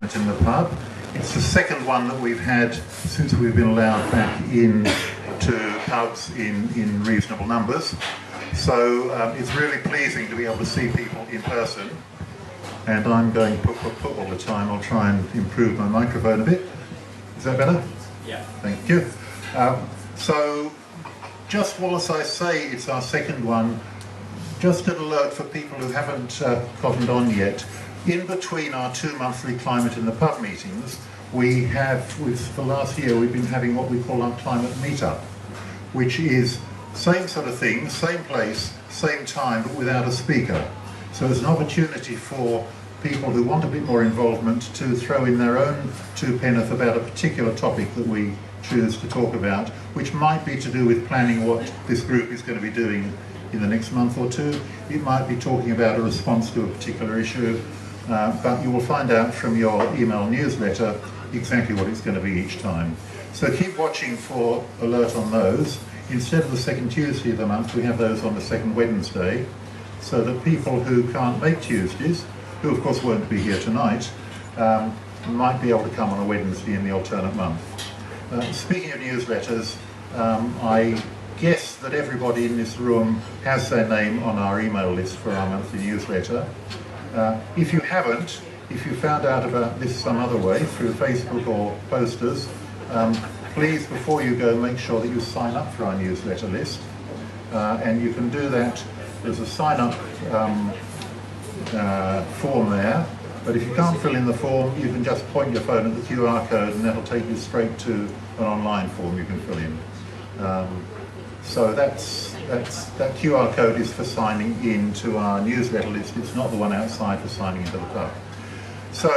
in the pub. It's the second one that we've had since we've been allowed back in to pubs in reasonable numbers. So it's really pleasing to be able to see people in person. And I'm going to put all the time. I'll try and improve my microphone a bit. Is that better? Yeah. Thank you. So just whilst I say it's our second one, just an alert for people who haven't cottoned on yet. In between our 2 monthly Climate in the Pub meetings, we have, for last year, we've been having what we call our Climate Meetup, which is same sort of thing, same place, same time, but without a speaker. So it's an opportunity for people who want a bit more involvement to throw in their own two penneth about a particular topic that we choose to talk about, which might be to do with planning what this group is going to be doing in the next month or two. It might be talking about a response to a particular issue. But you will find out from your email newsletter exactly what it's going to be each time. So keep watching for alert on those. Instead of the second Tuesday of the month, we have those on the second Wednesday, so that people who can't make Tuesdays, who of course won't be here tonight, might be able to come on a Wednesday in the alternate month. Speaking of newsletters, I guess that everybody in this room has their name on our email list for our monthly newsletter. If you haven't, if you found out about this some other way, through Facebook or posters, please, before you go, make sure that you sign up for our newsletter list. And you can do that. There's a sign-up form there, but if you can't fill in the form, you can just point your phone at the QR code and that'll take you straight to an online form you can fill in. So that QR code is for signing in to our newsletter list. It's not the one outside for signing into the pub. So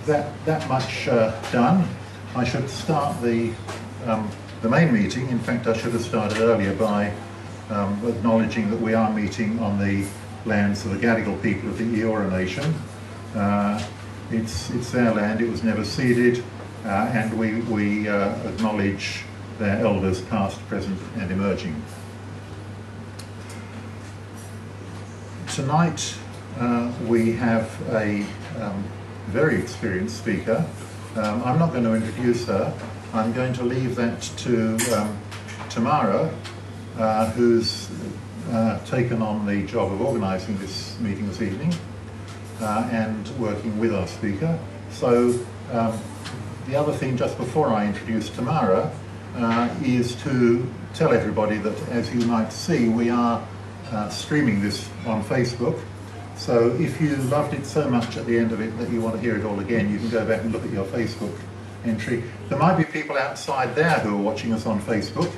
that much done. I should start the main meeting. In fact, I should have started earlier by acknowledging that we are meeting on the lands of the Gadigal people of the Eora Nation. It's their land. It was never ceded, and we acknowledge their elders past, present and emerging. Tonight we have a very experienced speaker. I'm not going to introduce her. I'm going to leave that to Tamara, who's taken on the job of organising this meeting this evening and working with our speaker. So the other thing just before I introduce Tamara is to tell everybody that, as you might see, we are streaming this on Facebook. So if you loved it so much at the end of it that you want to hear it all again, you can go back and look at your Facebook entry. There might be people outside there who are watching us on Facebook,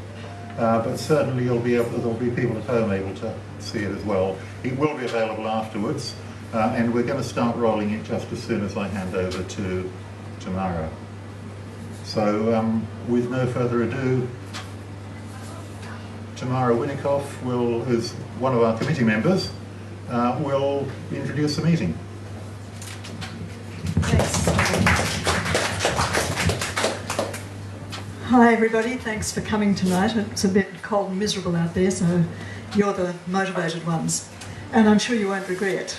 but certainly there'll be people at home able to see it as well. It will be available afterwards, and we're going to start rolling it just as soon as I hand over to Tamara. So with no further ado, Tamara Winnikoff, who's one of our committee members, will introduce the meeting. Thanks. Hi everybody, thanks for coming tonight. It's a bit cold and miserable out there, so you're the motivated ones. And I'm sure you won't regret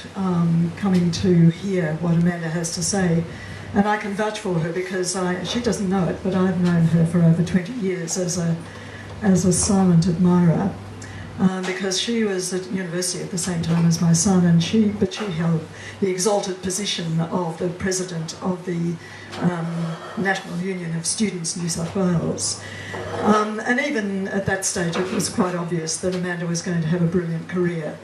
coming to hear what Amanda has to say. And I can vouch for her because she doesn't know it, but I've known her for over 20 years as a silent admirer. Because she was at university at the same time as my son, and she held the exalted position of the president of the National Union of Students New South Wales. And even at that stage it was quite obvious that Amanda was going to have a brilliant career.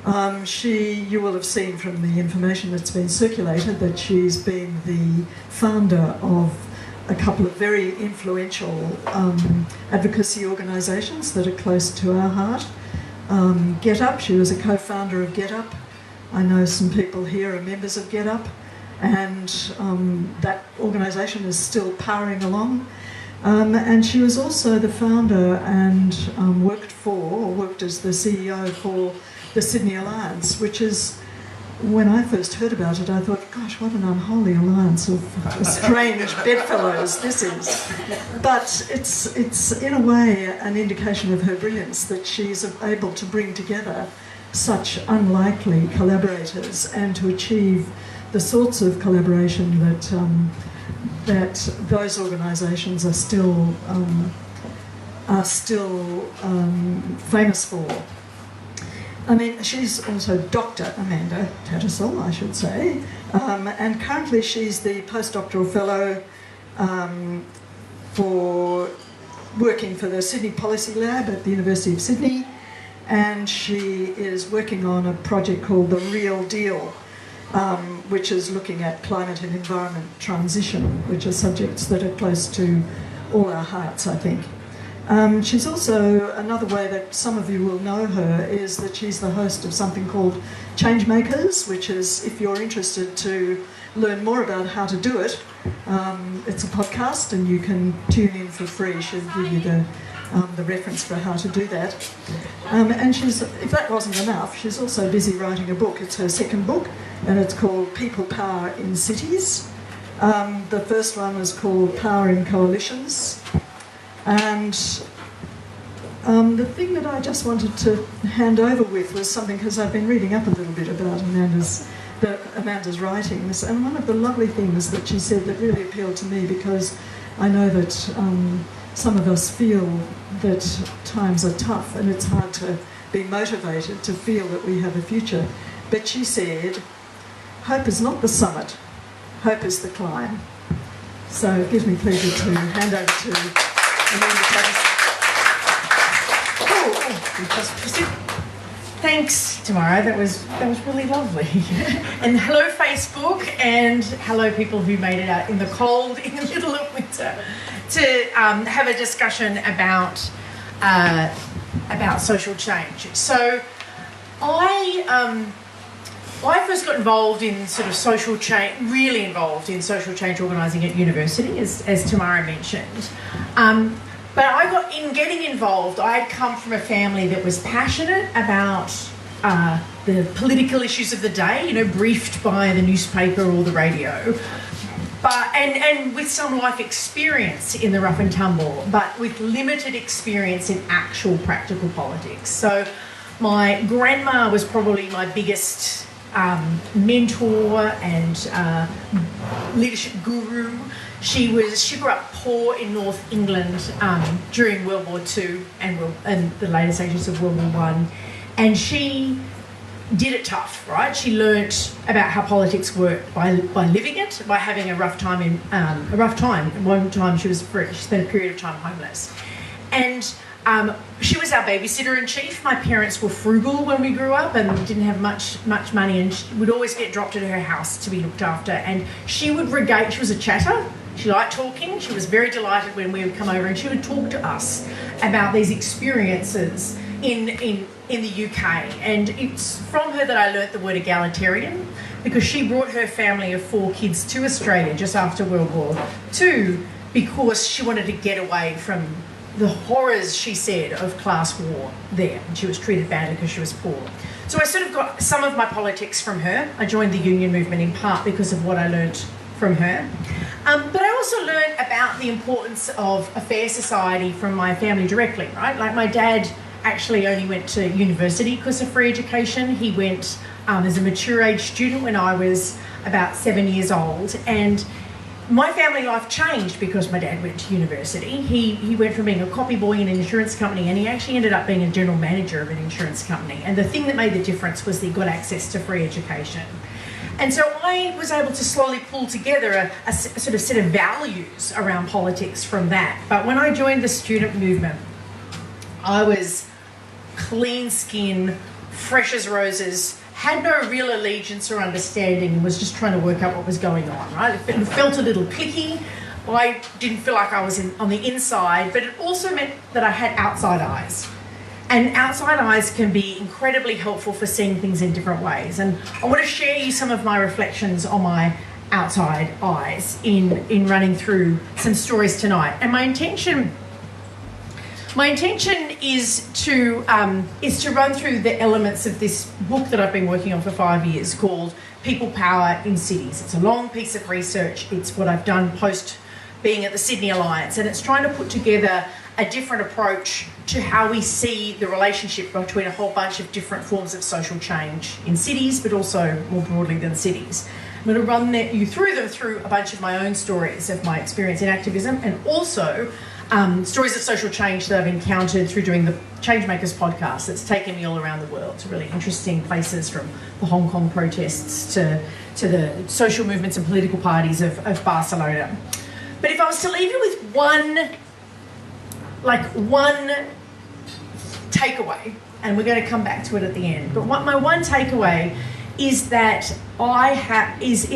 You will have seen from the information that's been circulated that she's been the founder of a couple of very influential advocacy organisations that are close to our heart. Get Up, she was a co-founder of Get Up. I know some people here are members of Get Up, and that organisation is still powering along. And she was also the founder and worked as the CEO for the Sydney Alliance, which is, when I first heard about it, I thought, gosh, what an unholy alliance of strange bedfellows this is. But it's in a way an indication of her brilliance that she's able to bring together such unlikely collaborators and to achieve the sorts of collaboration that those organisations are still famous for. I mean, she's also Dr. Amanda Tattersall, I should say, and currently she's the postdoctoral fellow for working for the Sydney Policy Lab at the University of Sydney, and she is working on a project called The Real Deal, which is looking at climate and environment transition, which are subjects that are close to all our hearts, I think. She's also, another way that some of you will know her is that she's the host of something called Changemakers, which is, if you're interested to learn more about how to do it, it's a podcast and you can tune in for free. She'll give you the reference for how to do that. And she's, if that wasn't enough, she's also busy writing a book. It's her second book, and it's called People Power in Cities. The first one was called Power in Coalitions. And the thing that I just wanted to hand over with was something, because I've been reading up a little bit about Amanda's writings, and one of the lovely things that she said that really appealed to me, because I know that some of us feel that times are tough and it's hard to be motivated to feel that we have a future. But she said, hope is not the summit, hope is the climb. So it gives me pleasure to hand over to Thanks, Tamara. That was really lovely. And hello, Facebook, and hello, people who made it out in the cold in the middle of winter to have a discussion about social change. So, I first got involved in sort of social change, really involved in social change organising at university, as Tamara mentioned. But I got in getting involved. I had come from a family that was passionate about the political issues of the day, you know, briefed by the newspaper or the radio, but and with some life experience in the rough and tumble, but with limited experience in actual practical politics. So my grandma was probably my biggest mentor and leadership guru. She grew up poor in North England during World War II and the later stages of World War I, and she did it tough, right? She learnt about how politics worked by living it, by having a rough time. At one time, she spent a period of time homeless, and she was our babysitter in chief. My parents were frugal when we grew up and didn't have much money, and she would always get dropped at her house to be looked after. And she would she was a chatter. She liked talking. She was very delighted when we would come over, and she would talk to us about these experiences in the UK. And it's from her that I learnt the word egalitarian, because she brought her family of 4 kids to Australia just after World War II because she wanted to get away from the horrors, she said, of class war there. And she was treated badly because she was poor. So I sort of got some of my politics from her. I joined the union movement in part because of what I learnt from her. But I also learned about the importance of a fair society from my family directly, right? Like my dad actually only went to university because of free education. He went as a mature age student when I was about 7 years old. And my family life changed because my dad went to university. He went from being a copy boy in an insurance company, and he actually ended up being a general manager of an insurance company. And the thing that made the difference was that he got access to free education. And so I was able to slowly pull together a sort of set of values around politics from that. But when I joined the student movement, I was clean skin, fresh as roses, had no real allegiance or understanding, and was just trying to work out what was going on, right? It felt a little cliquey. I didn't feel like I was on the inside, but it also meant that I had outside eyes. And outside eyes can be incredibly helpful for seeing things in different ways. And I want to share you some of my reflections on my outside eyes in running through some stories tonight. And my intention is to run through the elements of this book that I've been working on for 5 years called People Power in Cities. It's a long piece of research. It's what I've done post being at the Sydney Alliance, and it's trying to put together a different approach to how we see the relationship between a whole bunch of different forms of social change in cities, but also more broadly than cities. I'm going to run you through them through a bunch of my own stories of my experience in activism, and also stories of social change that I've encountered through doing the Changemakers podcast that's taken me all around the world to really interesting places, from the Hong Kong protests to the social movements and political parties of Barcelona. But if I was to leave you with one takeaway, and we're going to come back to it at the end, but my one takeaway is that is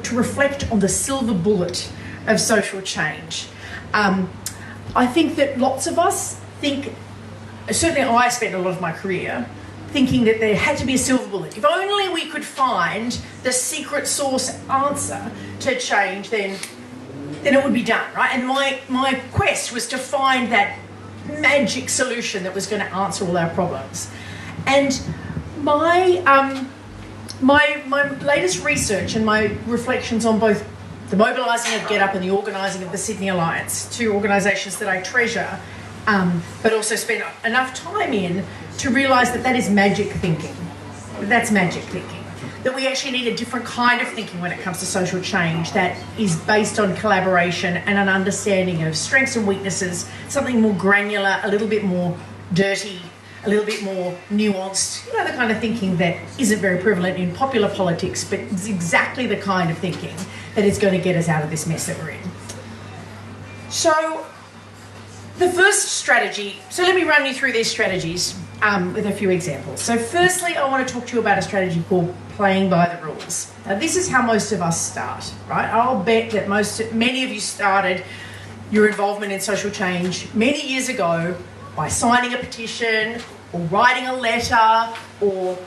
to reflect on the silver bullet of social change. I think that lots of us think, certainly I spent a lot of my career thinking that there had to be a silver bullet. If only we could find the secret sauce answer to change, then it would be done, right? And my quest was to find that magic solution that was going to answer all our problems. And my latest research and my reflections on both the mobilising of Get Up and the organising of the Sydney Alliance, two organisations that I treasure, but also spend enough time in to realise that is magic thinking. That's magic thinking. That we actually need a different kind of thinking when it comes to social change that is based on collaboration and an understanding of strengths and weaknesses, something more granular, a little bit more dirty, a little bit more nuanced, the kind of thinking that isn't very prevalent in popular politics, but it's exactly the kind of thinking that is going to get us out of this mess that we're in. So the first strategy, so let me run you through these strategies with a few examples. So firstly, I want to talk to you about a strategy called playing by the rules. Now this is how most of us start, right? I'll bet that many of you started your involvement in social change many years ago by signing a petition or writing a letter or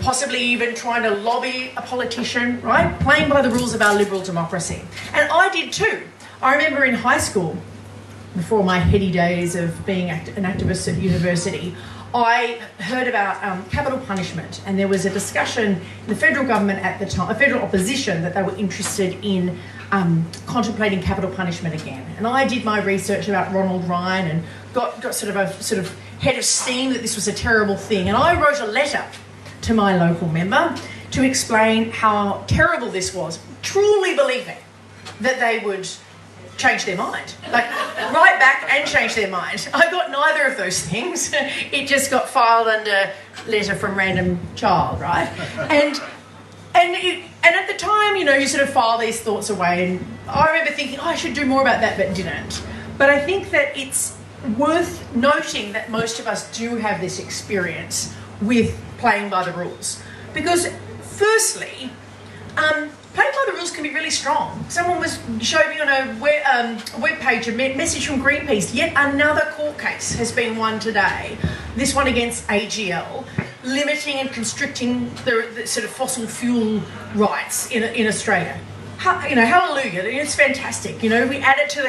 possibly even trying to lobby a politician, right? Playing by the rules of our liberal democracy. And I did too. I remember in high school, before my heady days of being an activist at university, I heard about capital punishment, and there was a discussion in the federal government at the time, a federal opposition, that they were interested in contemplating capital punishment again. And I did my research about Ronald Ryan and got sort of head of steam that this was a terrible thing. And I wrote a letter to my local member to explain how terrible this was, truly believing that they would change their mind, like write back and change their mind. I got neither of those things. It just got filed under letter from random child, right? And at the time, you sort of file these thoughts away. And I remember thinking, I should do more about that, but didn't. But I think that it's worth noting that most of us do have this experience with playing by the rules, because firstly, playing by the rules can be really strong. Someone showed me on a web page a message from Greenpeace. Yet another court case has been won today. This one against AGL, limiting and constricting the sort of fossil fuel rights in Australia. Hallelujah! It's fantastic. We add it to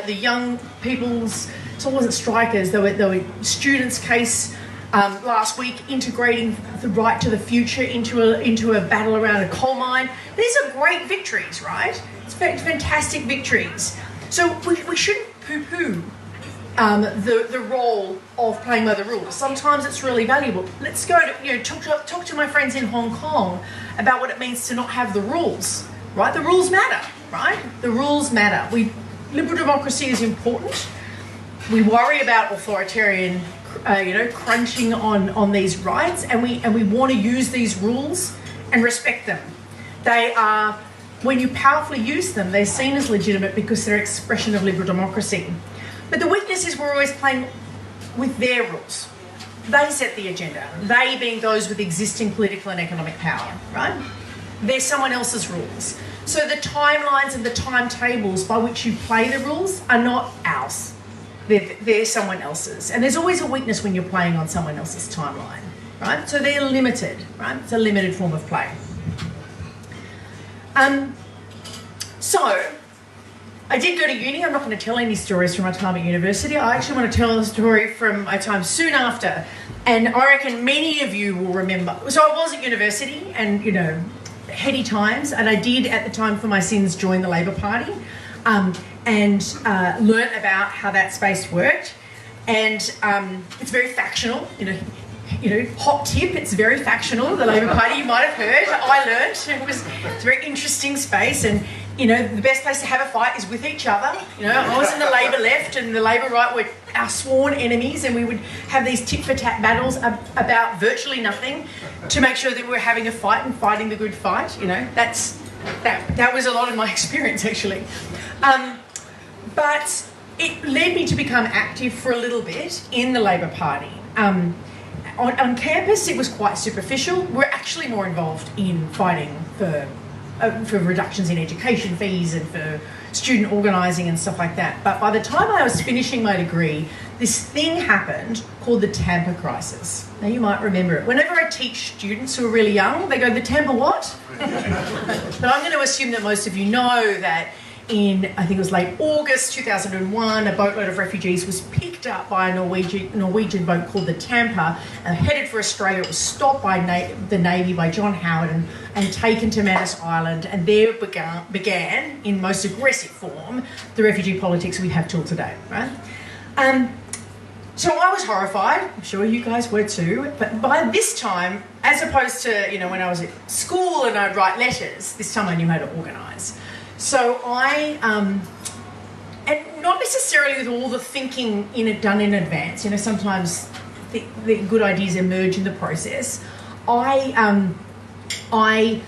the young people's. So it wasn't strikers. They were students' case. Last week, integrating the right to the future into a battle around a coal mine. These are great victories, right? It's fantastic victories. So we shouldn't poo-poo the role of playing by the rules. Sometimes it's really valuable. Let's go to talk to my friends in Hong Kong about what it means to not have the rules, right? The rules matter, right? The rules matter. Liberal democracy is important. We worry about authoritarian crunching on these rights, and we want to use these rules and respect them. They are, when you powerfully use them, they're seen as legitimate because they're an expression of liberal democracy. But the weakness is we're always playing with their rules. They set the agenda, they being those with existing political and economic power, right? They're someone else's rules. So the timelines and the timetables by which you play the rules are not ours. They're someone else's. And there's always a weakness when you're playing on someone else's timeline, right? So they're limited, right? It's a limited form of play. So I did go to uni. I'm not going to tell any stories from my time at university. I actually want to tell a story from my time soon after. And I reckon many of you will remember. So I was at university and, heady times. And I did, at the time for my sins, join the Labor Party. And learnt about how that space worked. And it's very factional. hot tip, it's very factional, the Labor Party, you might have heard. I learned it's a very interesting space, and the best place to have a fight is with each other. I was in the Labor left and the Labor right were our sworn enemies, and we would have these tit-for-tat battles about virtually nothing to make sure that we were having a fight and fighting the good fight. That was a lot of my experience, actually. But it led me to become active for a little bit in the Labor Party. On campus, it was quite superficial. We're actually more involved in fighting for reductions in education fees and for student organising and stuff like that. But by the time I was finishing my degree, this thing happened called the Tampa crisis. Now, you might remember it. Whenever I teach students who are really young, they go, the Tampa what? But I'm going to assume that most of you know that in, I think it was late August 2001, a boatload of refugees was picked up by a Norwegian boat called the Tampa and headed for Australia. It was stopped by the Navy, by John Howard, and taken to Manus Island, and there began, in most aggressive form, the refugee politics we have till today, right? So I was horrified, I'm sure you guys were too, but by this time, as opposed to, when I was at school and I'd write letters, this time I knew how to organise. So I, and not necessarily with all the thinking done in advance, sometimes the good ideas emerge in the process. I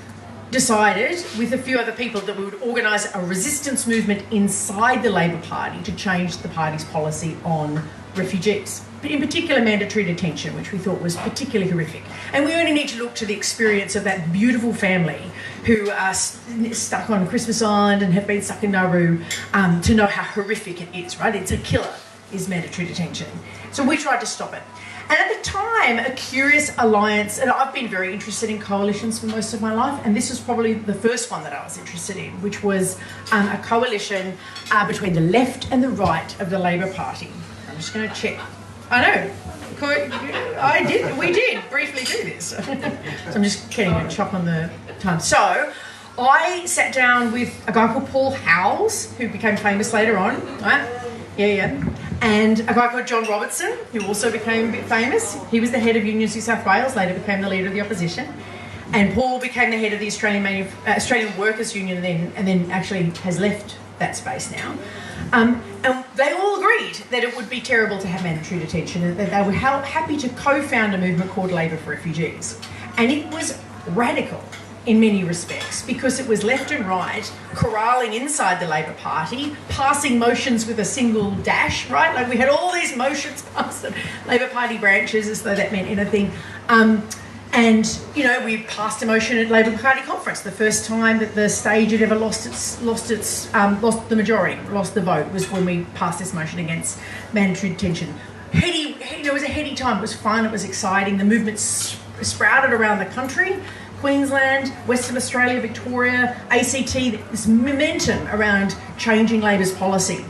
decided with a few other people that we would organise a resistance movement inside the Labor Party to change the party's policy on refugees, but in particular mandatory detention, which we thought was particularly horrific. And we only need to look to the experience of that beautiful family who are stuck on Christmas Island and have been stuck in Nauru to know how horrific it is, right? It's a killer, is mandatory detention. So we tried to stop it. And at the time, a curious alliance, and I've been very interested in coalitions for most of my life, and this was probably the first one that I was interested in, which was a coalition between the left and the right of the Labor Party. I'm just going to check. I know. We did briefly do this. So I'm just getting a chop on the time. So I sat down with a guy called Paul Howells, who became famous later on, right? Yeah. And a guy called John Robertson, who also became a bit famous. He was the head of Unions New South Wales, later became the leader of the opposition. And Paul became the head of the Australian Workers' Union and then actually has left that space now. And they all agreed that it would be terrible to have mandatory detention, and that they were happy to co-found a movement called Labour for Refugees. And it was radical in many respects, because it was left and right corralling inside the Labor Party, passing motions with a single dash, right? Like we had all these motions passed the Labor Party branches as though that meant anything. And we passed a motion at Labor Party conference. The first time that the stage had ever lost the majority, lost the vote, was when we passed this motion against mandatory detention. It was a heady time. It was fun. It was exciting. The movement sprouted around the country. Queensland, Western Australia, Victoria, ACT, this momentum around changing Labor's policy.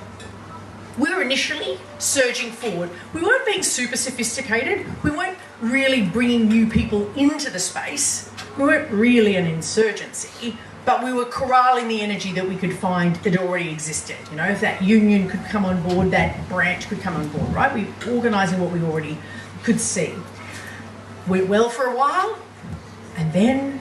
We were initially surging forward. We weren't being super sophisticated. We weren't really bringing new people into the space. We weren't really an insurgency, but we were corralling the energy that we could find that already existed. If that union could come on board, that branch could come on board, right? We were organising what we already could see. Went well for a while, and then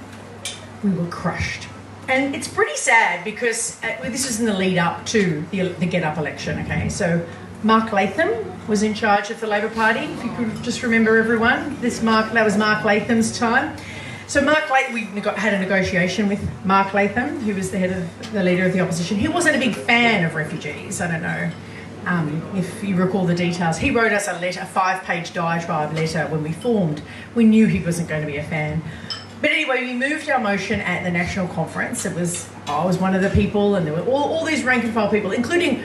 we were crushed. And it's pretty sad because this was in the lead up to the Get Up election, okay? So Mark Latham was in charge of the Labor Party, if you could just remember everyone. That was Mark Latham's time. So we had a negotiation with Mark Latham, who was the leader of the opposition. He wasn't a big fan of refugees. I don't know if you recall the details. He wrote us a 5-page diatribe letter when we formed. We knew he wasn't going to be a fan. But anyway, we moved our motion at the national conference. I was one of the people, and there were all these rank and file people, including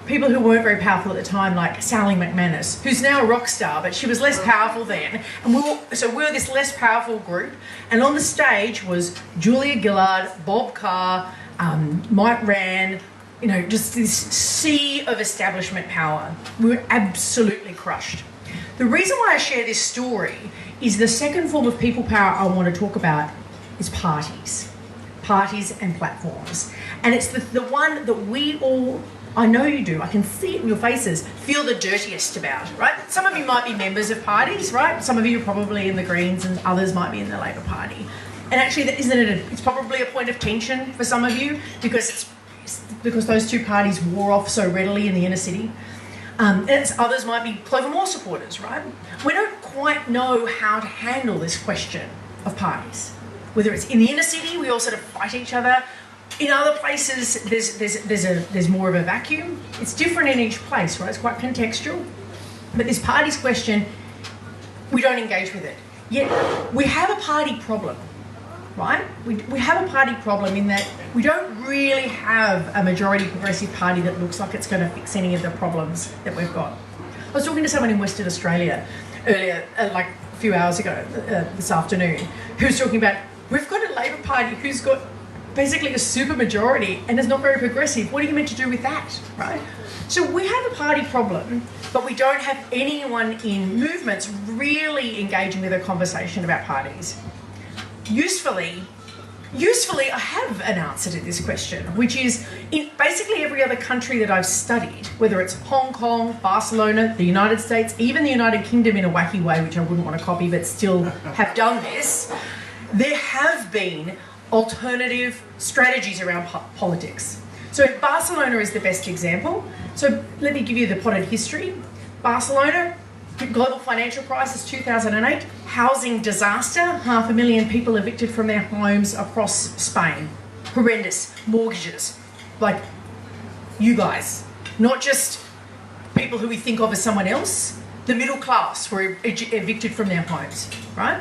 people who weren't very powerful at the time, like Sally McManus, who's now a rock star, but she was less powerful then. And we were this less powerful group. And on the stage was Julia Gillard, Bob Carr, Mike Rann, just this sea of establishment power. We were absolutely crushed. The reason why I share this story is the second form of people power I want to talk about is parties and platforms. And it's the one that we all I know you do. I can see it in your faces. Feel the dirtiest about it, right? Some of you might be members of parties, right? Some of you are probably in the Greens and others might be in the Labor Party. And actually, it's probably a point of tension for some of you because those two parties wore off so readily in the inner city. And others might be Clover Moore supporters, right? We don't quite know how to handle this question of parties. Whether it's in the inner city, we all sort of fight each other. In other places, there's more of a vacuum. It's different in each place, right? It's quite contextual. But this parties question, we don't engage with it. Yet we have a party problem, right? We have a party problem in that we don't really have a majority progressive party that looks like it's going to fix any of the problems that we've got. I was talking to someone in Western Australia earlier, like a few hours ago, this afternoon, who was talking about, we've got a Labor Party who's got basically a super majority and is not very progressive. What are you meant to do with that, right? So we have a party problem, but we don't have anyone in movements really engaging with a conversation about parties. Usefully, I have an answer to this question, which is in basically every other country that I've studied, whether it's Hong Kong, Barcelona, the United States, even the United Kingdom in a wacky way, which I wouldn't want to copy, but still have done this, there have been alternative strategies around politics. So Barcelona is the best example. So let me give you the potted history. Barcelona, global financial crisis 2008, housing disaster, 500,000 people evicted from their homes across Spain. Horrendous. Mortgages. Like you guys, not just people who we think of as someone else, the middle class were evicted from their homes, right?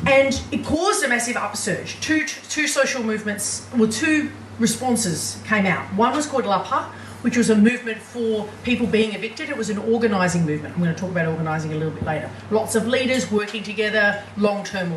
And it caused a massive upsurge. Two social movements, well, two responses came out. One was called La Paz, which was a movement for people being evicted. It was an organising movement. I'm going to talk about organising a little bit later. Lots of leaders working together, long-term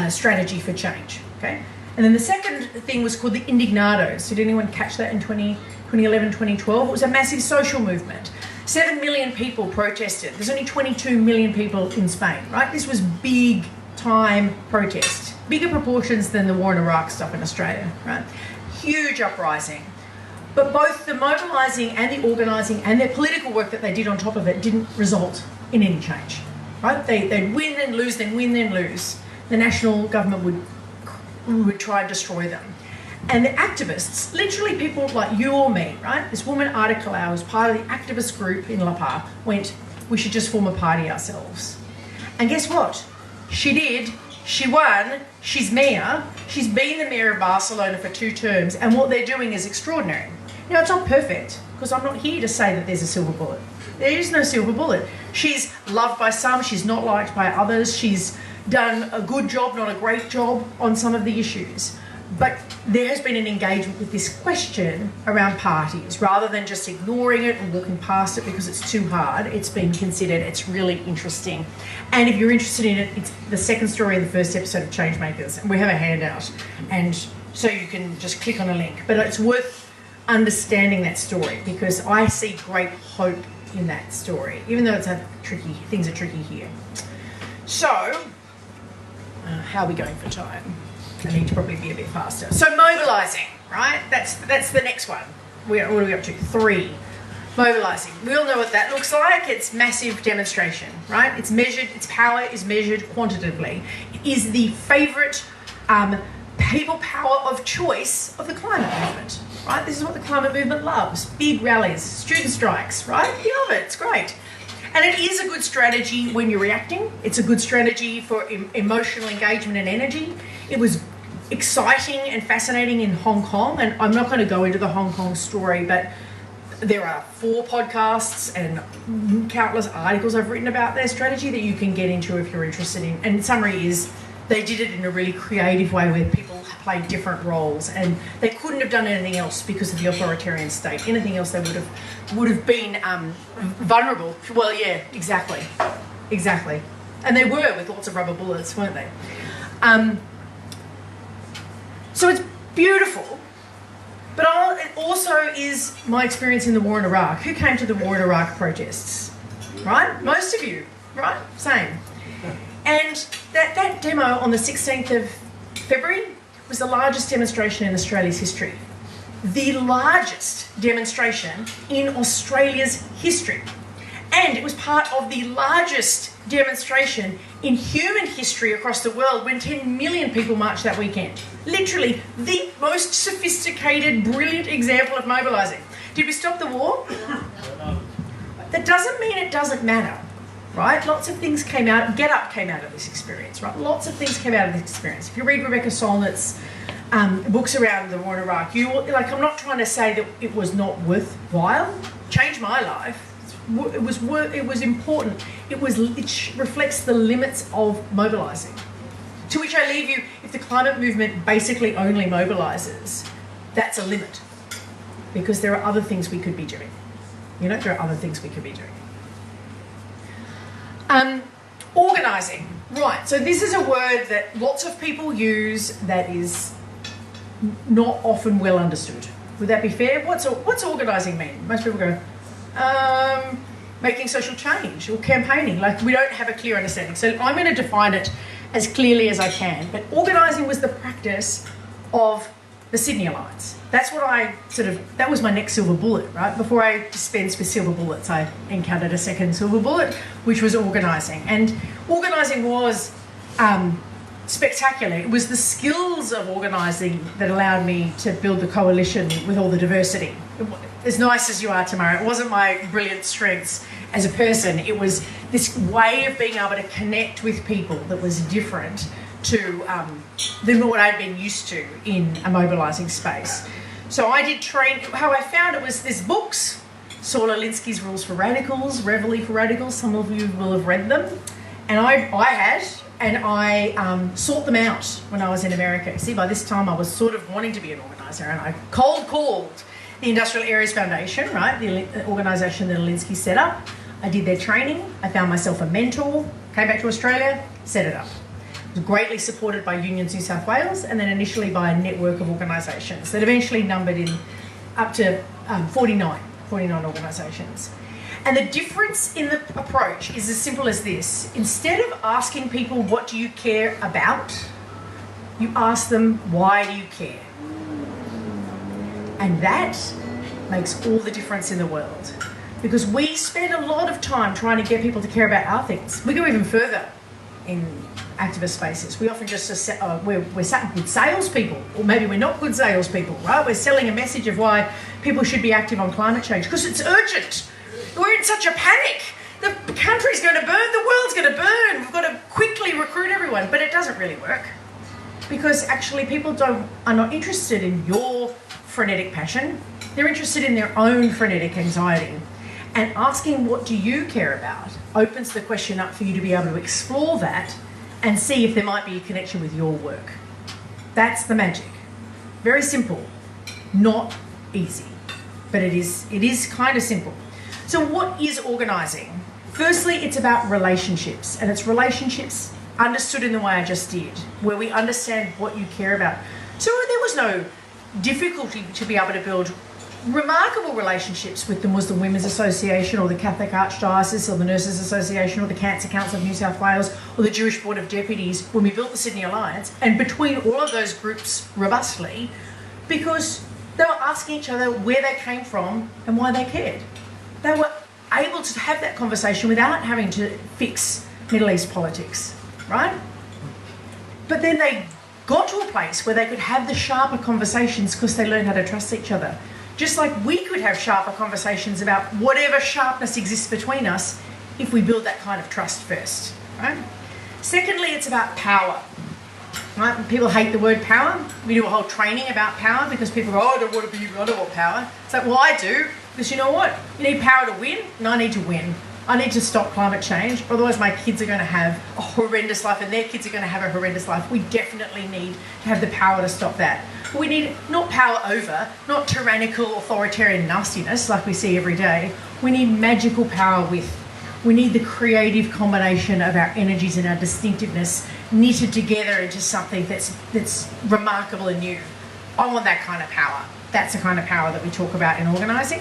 strategy for change. Okay, and then the second thing was called the Indignados. Did anyone catch that in 2011, 2012? It was a massive social movement. 7 million people protested. There's only 22 million people in Spain, right? This was big time protest. Bigger proportions than the war in Iraq stuff in Australia, right? Huge uprising. But both the mobilising and the organising and their political work that they did on top of it didn't result in any change, right? They'd win then lose, then win then lose. The national government would try and destroy them. And the activists, literally people like you or me, right? This woman, Ada Colau, who's part of the activist group in La Paz, went, we should just form a party ourselves. And guess what? She did. She won. She's mayor. She's been the mayor of Barcelona for 2 terms. And what they're doing is extraordinary. Now, it's not perfect, because I'm not here to say that there's a silver bullet. There is no silver bullet. She's loved by some. She's not liked by others. She's done a good job, not a great job on some of the issues. But there has been an engagement with this question around parties. Rather than just ignoring it and walking past it because it's too hard, it's been considered. It's really interesting. And if you're interested in it, it's the second story in the first episode of Changemakers. And we have a handout. And so you can just click on a link. But it's worth understanding that story because I see great hope in that story, even though things are tricky here. So, how are we going for time? I need to probably be a bit faster. So mobilising, right? That's the next one. What are we up to? 3. Mobilising. We all know what that looks like. It's massive demonstration, right? It's measured. Its power is measured quantitatively. It is the favourite people power of choice of the climate movement, right? This is what the climate movement loves. Big rallies, student strikes, right? You love it. It's great. And it is a good strategy when you're reacting. It's a good strategy for emotional engagement and energy. It was exciting and fascinating in Hong Kong, and I'm not going to go into the Hong Kong story, but there are 4 podcasts and countless articles I've written about their strategy that you can get into if you're interested in. And the summary is they did it in a really creative way where people played different roles, and they couldn't have done anything else because of the authoritarian state. Anything else they would have been vulnerable. Well, yeah, exactly. And they were with lots of rubber bullets, weren't they? So it's beautiful, but it also is my experience in the war in Iraq. Who came to the war in Iraq protests? Right? Most of you, right? Same. And that demo on the 16th of February was the largest demonstration in Australia's history. the largest demonstration in Australia's history. And it was part of the largest demonstration in human history across the world when 10 million people marched that weekend. Literally the most sophisticated, brilliant example of mobilising. Did we stop the war? That doesn't mean it doesn't matter, right? Lots of things came out, Get Up came out of this experience, right? Lots of things came out of this experience. If you read Rebecca Solnit's books around the war in Iraq, I'm not trying to say that it was not worthwhile. Changed my life. It was important. It reflects the limits of mobilising. To which I leave you, if the climate movement basically only mobilises, that's a limit. Because there are other things we could be doing. There are other things we could be doing. Organising. Right, so this is a word that lots of people use that is not often well understood. Would that be fair? What's organising mean? Most people go, making social change or campaigning. Like, we don't have a clear understanding. So I'm going to define it as clearly as I can. But organising was the practice of the Sydney Alliance. That's what that was my next silver bullet, right? Before I dispensed with silver bullets, I encountered a second silver bullet, which was organising. And organising was spectacular. It was the skills of organising that allowed me to build the coalition with all the diversity. As nice as you are, Tamara, it wasn't my brilliant strengths as a person. It was this way of being able to connect with people that was different than what I'd been used to in a mobilising space. So I did train. How I found it was there's books, Saul Alinsky's Rules for Radicals, Reveille for Radicals. Some of you will have read them, and I sought them out when I was in America. See, by this time I was sort of wanting to be an organiser, and I cold called the Industrial Areas Foundation, right, the organisation that Alinsky set up. I did their training. I found myself a mentor. Came back to Australia, set it up. It was greatly supported by Unions New South Wales, and then initially by a network of organisations that eventually numbered in up to 49 organisations. And the difference in the approach is as simple as this. Instead of asking people, what do you care about? You ask them, why do you care? And that makes all the difference in the world. Because we spend a lot of time trying to get people to care about our things. We go even further in activist spaces. We often just we're good salespeople, or maybe we're not good salespeople, right? We're selling a message of why people should be active on climate change because it's urgent. We're in such a panic. The country's going to burn. The world's going to burn. We've got to quickly recruit everyone, but it doesn't really work because actually people are not interested in your frenetic passion. They're interested in their own frenetic anxiety. And asking what do you care about opens the question up for you to be able to explore that and see if there might be a connection with your work. That's the magic. Very simple, not easy, but it is kind of simple. So what is organising? Firstly, it's about relationships, and it's relationships understood in the way I just did, where we understand what you care about. So there was no difficulty to be able to build remarkable relationships with the Muslim Women's Association or the Catholic Archdiocese or the Nurses Association or the Cancer Council of New South Wales or the Jewish Board of Deputies when we built the Sydney Alliance, and between all of those groups robustly, because they were asking each other where they came from and why they cared. They were able to have that conversation without having to fix Middle East politics, right? But then they got to a place where they could have the sharper conversations because they learned how to trust each other. Just like we could have sharper conversations about whatever sharpness exists between us if we build that kind of trust first, right? Secondly, it's about power, right? People hate the word power. We do a whole training about power because people go, I don't want power. It's like, well, I do, because you know what? You need power to win, and I need to win. I need to stop climate change, otherwise my kids are going to have a horrendous life and their kids are going to have a horrendous life. We definitely need to have the power to stop that. But we need not power over, not tyrannical authoritarian nastiness like we see every day. We need magical power with. We need the creative combination of our energies and our distinctiveness knitted together into something that's remarkable and new. I want that kind of power. That's the kind of power that we talk about in organising.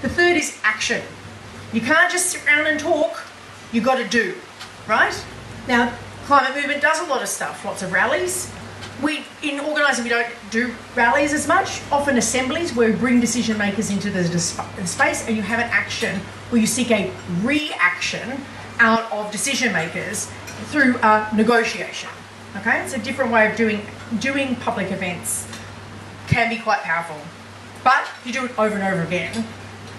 The third is action. You can't just sit around and talk, you've got to do, right? Now, climate movement does a lot of stuff, lots of rallies, in organising, we don't do rallies as much, often assemblies where we bring decision makers into the space and you have an action where you seek a reaction out of decision makers through negotiation. Okay, it's a different way of doing public events. Can be quite powerful, but if you do it over and over again,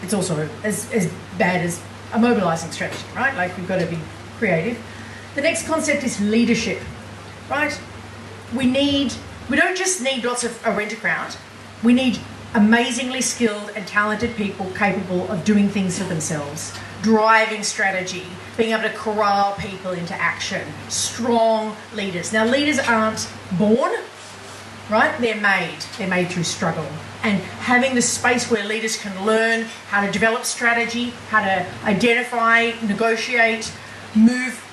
it's also as bad as a mobilising strategy, right? Like, we've got to be creative. The next concept is leadership, right? We don't just need lots of a rent-a-crowd. We need amazingly skilled and talented people capable of doing things for themselves, driving strategy, being able to corral people into action, strong leaders. Now, leaders aren't born, right? They're made through struggle. And having the space where leaders can learn how to develop strategy, how to identify, negotiate, move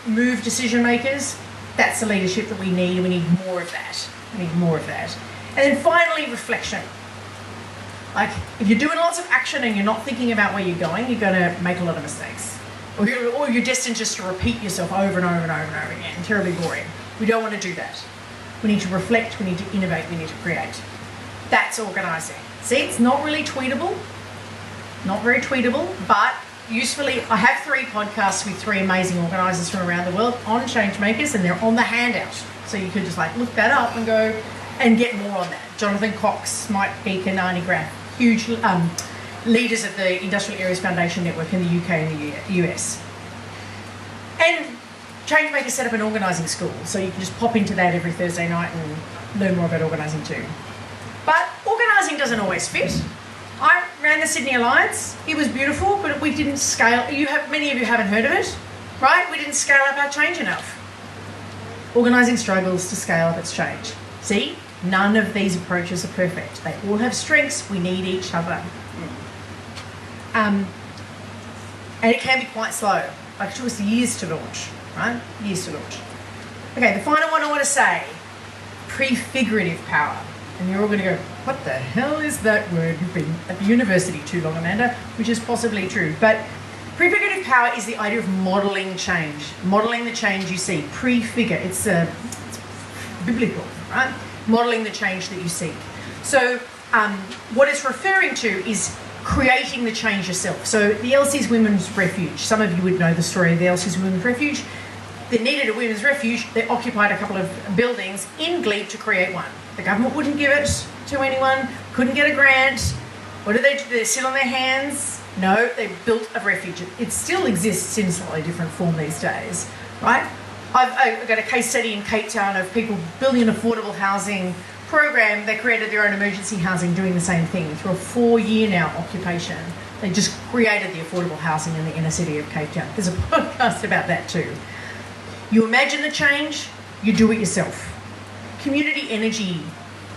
decision makers, that's the leadership that we need, and we need more of that. And then finally, reflection. Like, if you're doing lots of action and you're not thinking about where you're going, you're going to make a lot of mistakes. Or you're destined just to repeat yourself over and over and over and over again. Terribly boring. We don't want to do that. We need to reflect, we need to innovate, we need to create. That's organising. See, it's not really tweetable. Not very tweetable, but usefully, I have 3 podcasts with 3 amazing organisers from around the world on change makers, and they're on the handout. So you could just like look that up and go and get more on that. Jonathan Cox, Mike Beaker, Nani Graff, huge leaders of the Industrial Areas Foundation Network in the UK and the US. And Changemakers set up an organising school, so you can just pop into that every Thursday night and learn more about organising too. But organising doesn't always fit. I ran the Sydney Alliance. It was beautiful, but we didn't scale. Many of you haven't heard of it, right? We didn't scale up our change enough. Organising struggles to scale up its change. See, none of these approaches are perfect. They all have strengths. We need each other. And it can be quite slow. Like, it took us years to launch, right? Years to launch. Okay, the final one I want to say, prefigurative power. And you're all going to go, what the hell is that word? You've been at the university too long, Amanda, which is possibly true. But prefigurative power is the idea of modelling change. Modelling the change you see. Prefigure. It's biblical, right? Modelling the change that you seek. So what it's referring to is creating the change yourself. So the LC's Women's Refuge. Some of you would know the story of the LC's Women's Refuge. They needed a women's refuge. They occupied a couple of buildings in Glebe to create one. The government wouldn't give it to anyone, couldn't get a grant. What did they do? Did they sit on their hands? No, they built a refuge. It still exists in slightly different form these days, right? I've got a case study in Cape Town of people building an affordable housing program. They created their own emergency housing doing the same thing through a 4-year now occupation. They just created the affordable housing in the inner city of Cape Town. There's a podcast about that too. You imagine the change, you do it yourself. Community energy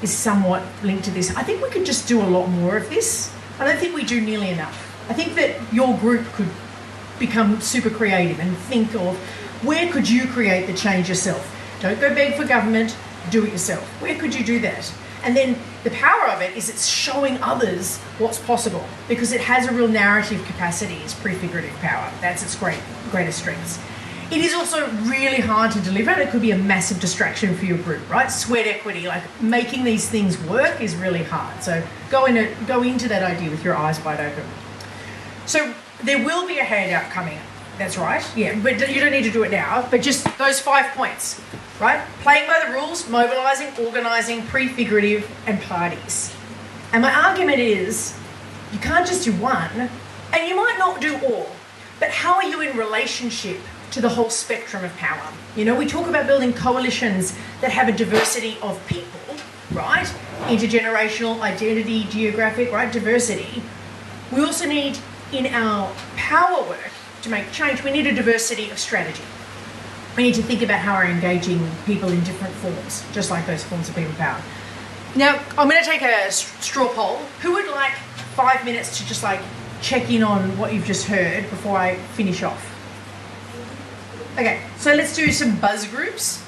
is somewhat linked to this. I think we could just do a lot more of this. I don't think we do nearly enough. I think that your group could become super creative and think of where could you create the change yourself. Don't go beg for government, do it yourself. Where could you do that? And then the power of it is it's showing others what's possible because it has a real narrative capacity. It's prefigurative power. That's its greatest strengths. It is also really hard to deliver. It could be a massive distraction for your group, right? Sweat equity, like making these things work is really hard. So go into that idea with your eyes wide open. So there will be a handout coming. That's right. Yeah, but you don't need to do it now. But just those 5 points, right? Playing by the rules, mobilising, organising, prefigurative, and parties. And my argument is you can't just do one, and you might not do all. But how are you in relationship to the whole spectrum of power? You know, we talk about building coalitions that have a diversity of people, right? Intergenerational, identity, geographic, right? Diversity. We also need, in our power work to make change, we need a diversity of strategy. We need to think about how we're engaging people in different forms, just like those forms of people power. Now, I'm going to take a straw poll. Who would like 5 minutes to just like check in on what you've just heard before I finish off? Okay, so let's do some buzz groups.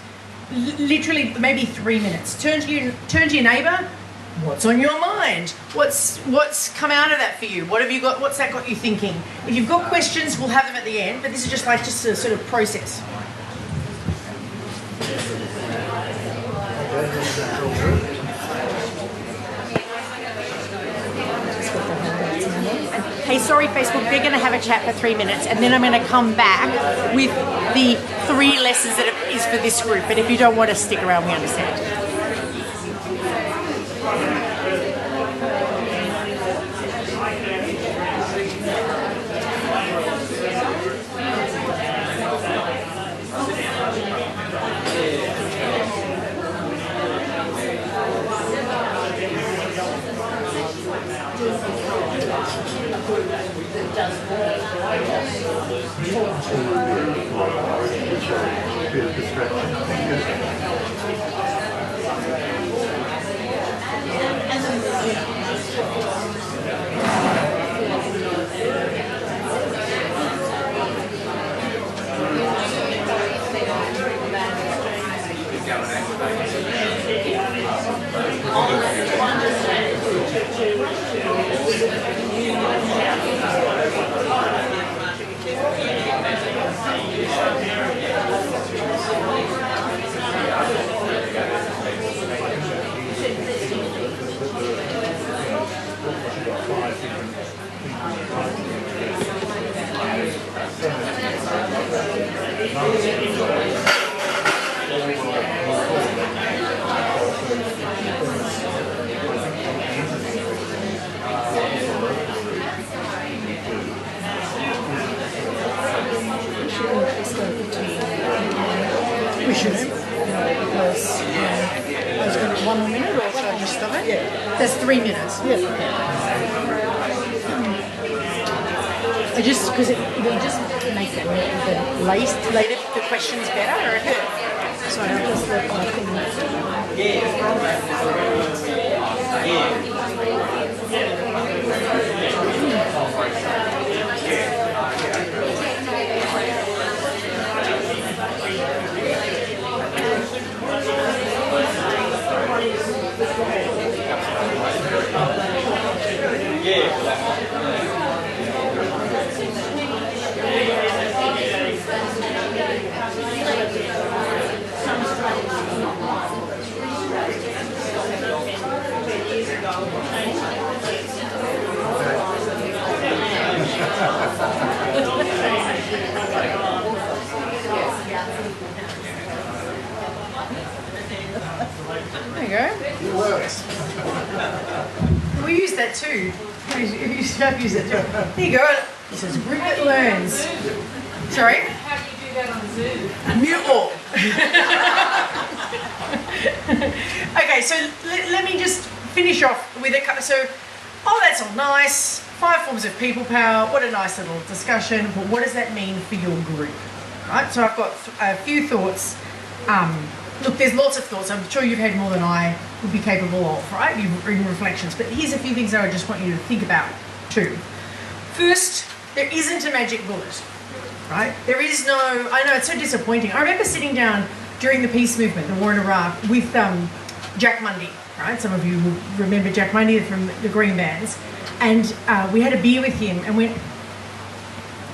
Literally, maybe 3 minutes. Turn to your neighbour. What's on your mind? What's come out of that for you? What have you got? What's that got you thinking? If you've got questions, we'll have them at the end. But this is just a sort of process. Hey, sorry, Facebook, they're going to have a chat for 3 minutes, and then I'm going to come back with the 3 lessons that is for this group. But if you don't want to stick around, we understand. Bit of distraction. We should, because I was going to 1 more minute, or should I just start? Yeah. That's 3 minutes. Yeah. I just, because it just make the later the questions better, or so I just let my There you go. It works. We use that too. We use that too. There you go. This is a group that learns. Sorry? How do you do that on Zoom? Mute all. Okay, so let me just finish off with a couple. So, that's all nice. 5 forms of people power. What a nice little discussion. But what does that mean for your group? Right. So I've got a few thoughts. Look, there's lots of thoughts. I'm sure you've had more than I would be capable of, right? You've written reflections. But here's a few things that I just want you to think about too. First, there isn't a magic bullet, right? There is no, I know, it's so disappointing. I remember sitting down during the peace movement, the war in Iraq, with Jack Mundy, right? Some of you will remember Jack Mundy from the Green Bands. And we had a beer with him and went,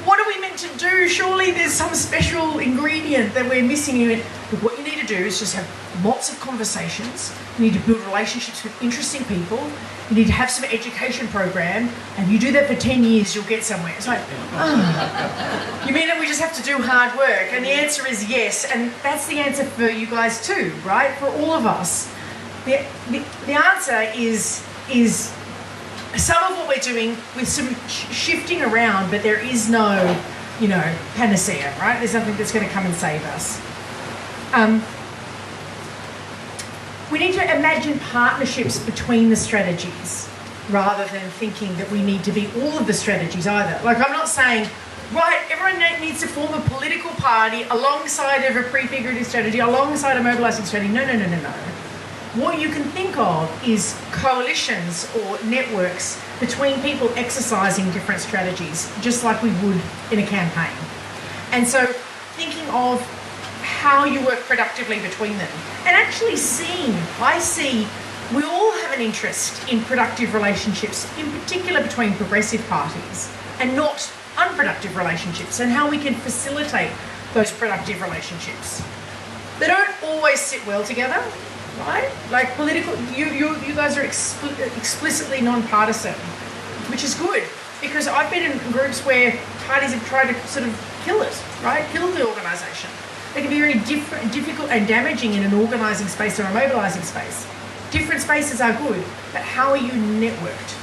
what are we meant to do? Surely there's some special ingredient that we're missing. He went, look, what you need to do is just have lots of conversations. You need to build relationships with interesting people. You need to have some education program, and you do that for 10 years, you'll get somewhere. It's like, you mean that we just have to do hard work? And the answer is yes, and that's the answer for you guys too, right? For all of us. The answer is some of what we're doing with some shifting around, but there is no, panacea, right? There's nothing that's going to come and save us. We need to imagine partnerships between the strategies rather than thinking that we need to be all of the strategies either. Like, I'm not saying, right, everyone needs to form a political party alongside of a prefigurative strategy, alongside a mobilising strategy. No. What you can think of is coalitions or networks between people exercising different strategies, just like we would in a campaign. And so thinking of how you work productively between them. And actually I see we all have an interest in productive relationships, in particular between progressive parties, and not unproductive relationships, and how we can facilitate those productive relationships. They don't always sit well together, right? Like political, you guys are explicitly non-partisan, which is good, because I've been in groups where parties have tried to sort of kill it, right? Kill the organisation. They can be very difficult and damaging in an organising space or a mobilising space. Different spaces are good, but how are you networked?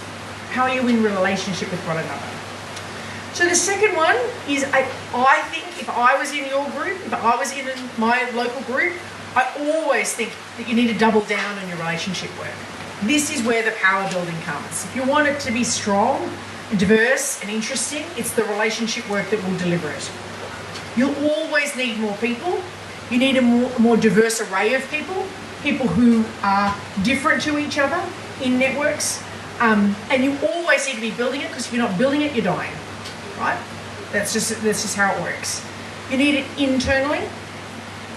How are you in relationship with one another? So the second one is, I think if I was in your group, if I was in my local group, I always think that you need to double down on your relationship work. This is where the power building comes. If you want it to be strong and diverse and interesting, it's the relationship work that will deliver it. You'll always need more people. You need a more diverse array of people, people who are different to each other in networks. And you always need to be building it, because if you're not building it, you're dying, right? That's just how it works. You need it internally.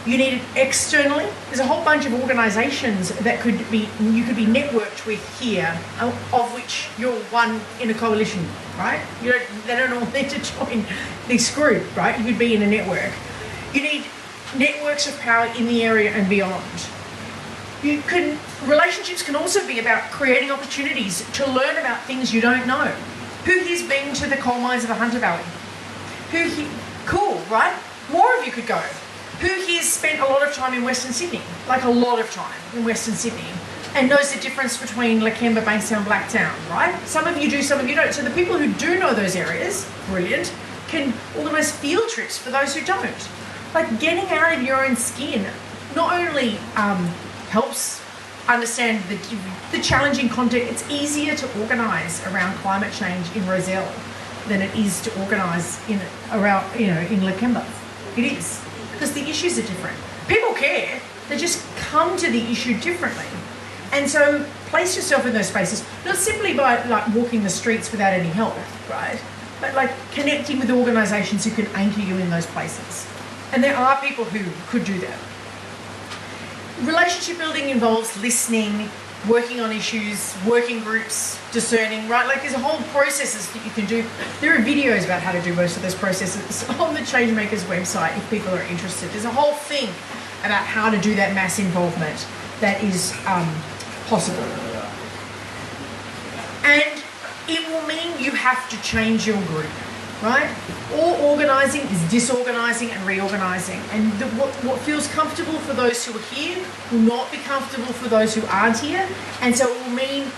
You need it externally. There's a whole bunch of organisations that you could be networked with here, of which you're one in a coalition, right? They don't all need to join this group, right? You could be in a network. You need networks of power in the area and beyond. Relationships can also be about creating opportunities to learn about things you don't know. Who here's been to the coal mines of the Hunter Valley? Cool, right? More of you could go. Who here's spent a lot of time in Western Sydney? Like a lot of time in Western Sydney, and knows the difference between Lakemba, Bankstown, Blacktown, right? Some of you do, some of you don't. So the people who do know those areas, brilliant, can organise field trips for those who don't. Like, getting out of your own skin not only helps understand the challenging content. It's easier to organise around climate change in Rozelle than it is to organise in Lakemba. It is, because the issues are different. People care, they just come to the issue differently. And so place yourself in those spaces, not simply by like walking the streets without any help, right? But like connecting with organisations who can anchor you in those places. And there are people who could do that. Relationship building involves listening, working on issues, working groups, discerning, right? Like, there's a whole processes that you can do. There are videos about how to do most of those processes on the Changemakers website if people are interested. There's a whole thing about how to do that mass involvement that is possible. And it will mean you have to change your group, right? All organising is disorganising and reorganising. And what feels comfortable for those who are here will not be comfortable for those who aren't here. And so it will mean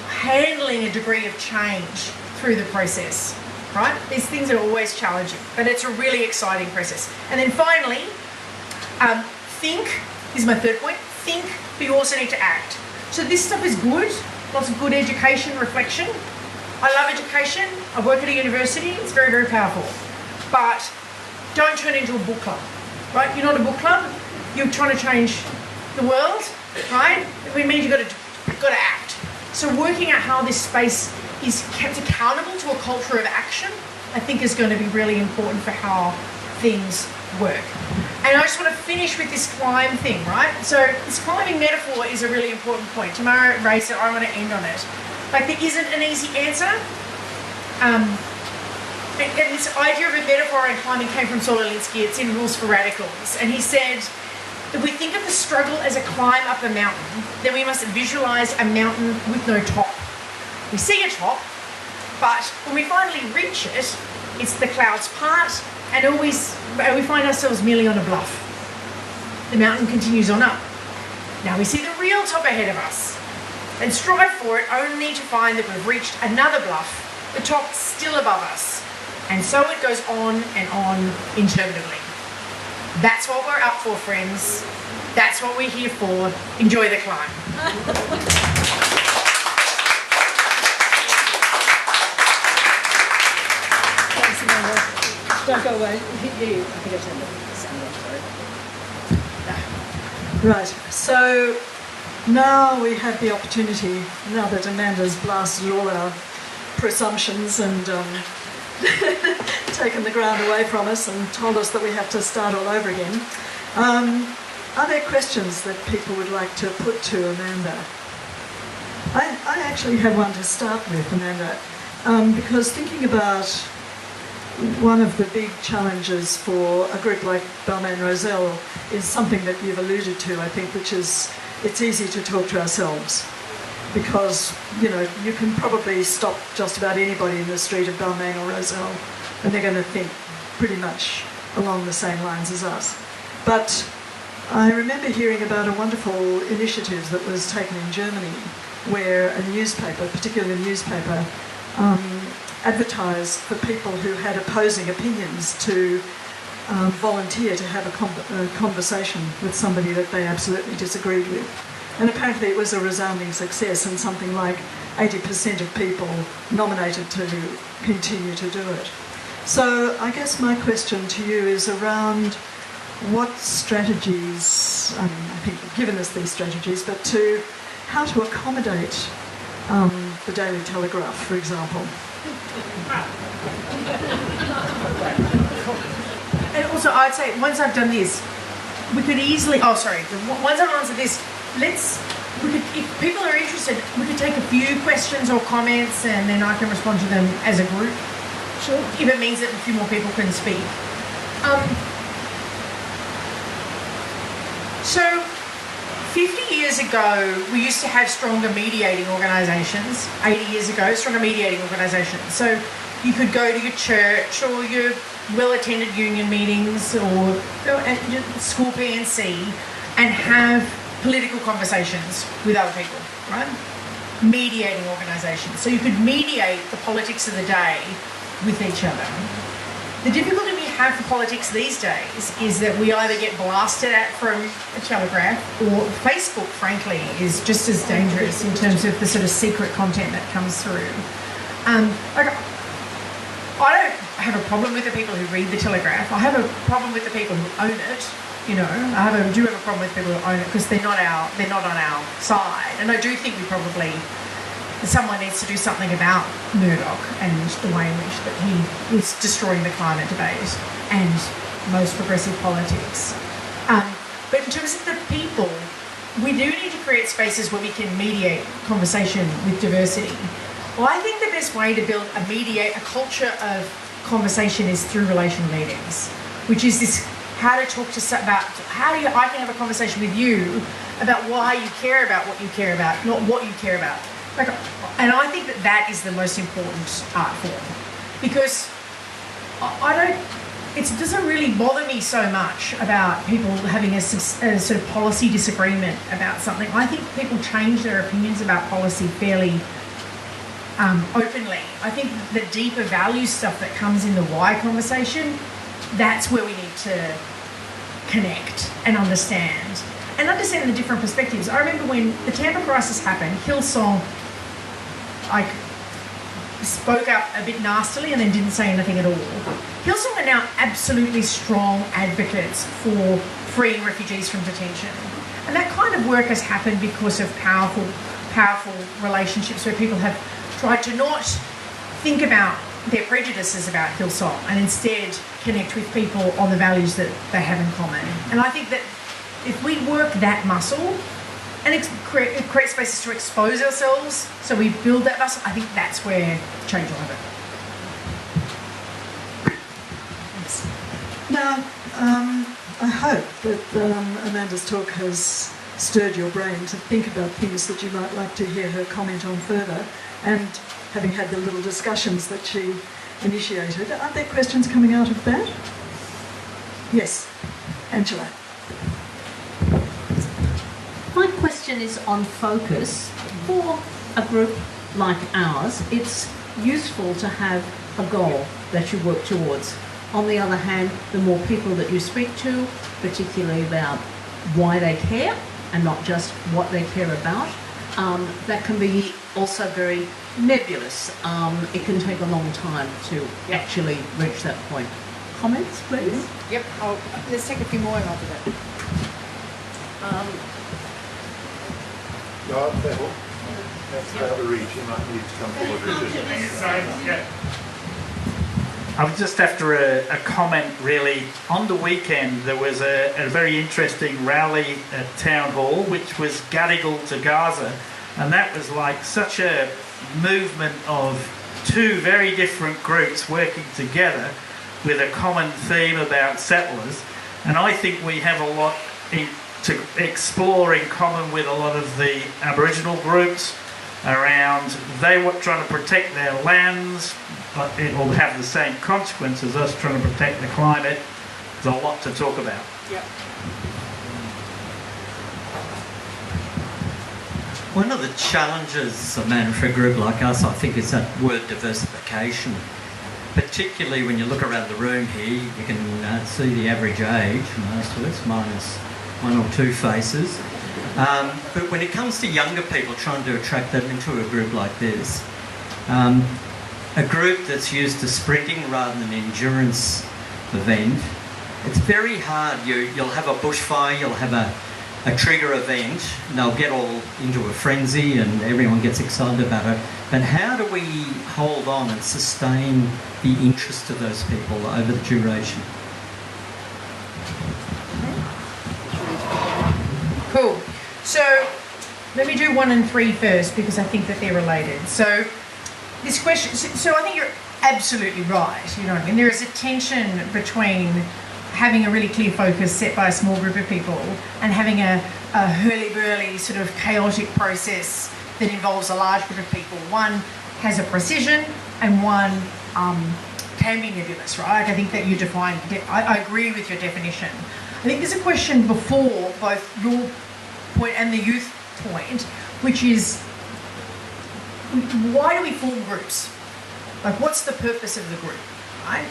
handling a degree of change through the process, right? These things are always challenging, but it's a really exciting process. And then finally, think, this is my third point, think, but you also need to act. So this stuff is good, lots of good education, reflection. I love education. I work at a university. It's very, very powerful. But don't turn into a book club, right? You're not a book club. You're trying to change the world, right? It means you've got to act. So working out how this space is kept accountable to a culture of action, I think is going to be really important for how things work. And I just want to finish with this climb thing, right? So this climbing metaphor is a really important point. Tamara raised it. I want to end on it. Like, there isn't an easy answer. And this idea of a metaphor in climbing came from Saul Alinsky. It's in Rules for Radicals. And he said, if we think of the struggle as a climb up a mountain, then we must visualise a mountain with no top. We see a top, but when we finally reach it, it's the clouds part, and we find ourselves merely on a bluff. The mountain continues on up. Now we see the real top ahead of us, and strive for it only to find that we've reached another bluff, the top still above us. And so it goes on and on interminably. That's what we're up for, friends. That's what we're here for. Enjoy the climb. Thanks, Amanda. Don't go away. I think I turned the sound off, sorry. Right, so now we have the opportunity, now that Amanda's blasted all our presumptions and taken the ground away from us and told us that we have to start all over again. Are there questions that people would like to put to Amanda? I actually have one to start with, Amanda, because thinking about one of the big challenges for a group like Balmain-Rozelle is something that you've alluded to, I think, which is it's easy to talk to ourselves because, you know, you can probably stop just about anybody in the street of Balmain-Rozelle and they're going to think pretty much along the same lines as us. But I remember hearing about a wonderful initiative that was taken in Germany where a newspaper, particularly a newspaper, advertised for people who had opposing opinions to volunteer to have a conversation with somebody that they absolutely disagreed with. And apparently it was a resounding success and something like 80% of people nominated to continue to do it. So I guess my question to you is around what strategies, I think you've given us these strategies, but to how to accommodate the Daily Telegraph, for example. And also, I'd say once I've done this, we could easily. Oh, sorry. Once I've answered this, if people are interested, we could take a few questions or comments, and then I can respond to them as a group. Sure. If it means that a few more people can speak. So, 50 years ago, we used to have stronger mediating organisations. 80 years ago, stronger mediating organisations. So you could go to your church or your well-attended union meetings or at your school PNC and have political conversations with other people, right? Mediating organisations. So you could mediate the politics of the day with each other. The difficulty we have for politics these days is that we either get blasted at from a telegraph, or Facebook, frankly, is just as dangerous in terms of the sort of secret content that comes through. I don't have a problem with the people who read the Telegraph. I have a problem with the people who own it. You know, I do have a problem with people who own it because they're not on our side. And I do think someone needs to do something about Murdoch and the way in which that he is destroying the climate debate and most progressive politics. But in terms of the people, we do need to create spaces where we can mediate conversation with diversity. Well, I think the best way to build a culture of conversation is through relational meetings, which is this how to talk to about I can have a conversation with you about why you care about what you care about, not what you care about. And I think that is the most important art form, because it doesn't really bother me so much about people having a sort of policy disagreement about something. I think people change their opinions about policy fairly openly. I think the deeper value stuff that comes in the why conversation, that's where we need to connect and understand the different perspectives. I remember when the Tampa crisis happened, Hillsong spoke up a bit nastily and then didn't say anything at all. Hillsong are now absolutely strong advocates for freeing refugees from detention. And that kind of work has happened because of powerful relationships where people have tried to not think about their prejudices about Hillsong and instead connect with people on the values that they have in common. And I think that if we work that muscle and create spaces to expose ourselves, so we build that muscle, I think that's where change will happen. Thanks. Now, I hope that Amanda's talk has stirred your brain to think about things that you might like to hear her comment on further, and having had the little discussions that she initiated, aren't there questions coming out of that? Yes, Angela. My question is on focus. For a group like ours, it's useful to have a goal that you work towards. On the other hand, the more people that you speak to, particularly about why they care and not just what they care about, that can be also very nebulous. It can take a long time to actually reach that point. Comments, please? Yep, let's take a few more after that. That's out of reach. You might need to come forward. I was just after a comment, really. On the weekend, there was a very interesting rally at Town Hall, which was Gadigal to Gaza, and that was like such a movement of two very different groups working together with a common theme about settlers. And I think we have a lot to explore in common with a lot of the Aboriginal groups around they were trying to protect their lands, but it will have the same consequence as us trying to protect the climate. There's a lot to talk about. Yep. One of the challenges, man, for a group like us, I think, is that word diversification. Particularly when you look around the room here, you can see the average age, most of us, minus one or two faces. But when it comes to younger people, trying to attract them into a group like this, a group that's used to sprinting rather than an endurance event, it's very hard. You'll have a bushfire, you'll have a trigger event, and they'll get all into a frenzy and everyone gets excited about it. But how do we hold on and sustain the interest of those people over the duration? Cool. So let me do 1 and 3 first because I think that they're related. So this question, so I think you're absolutely right. You know what I mean? There is a tension between having a really clear focus set by a small group of people and having a hurly-burly sort of chaotic process that involves a large group of people. One has a precision and one can be nebulous, right? I think that you define, I agree with your definition. I think there's a question before both your point and the youth point, which is why do we form groups? Like, what's the purpose of the group, right?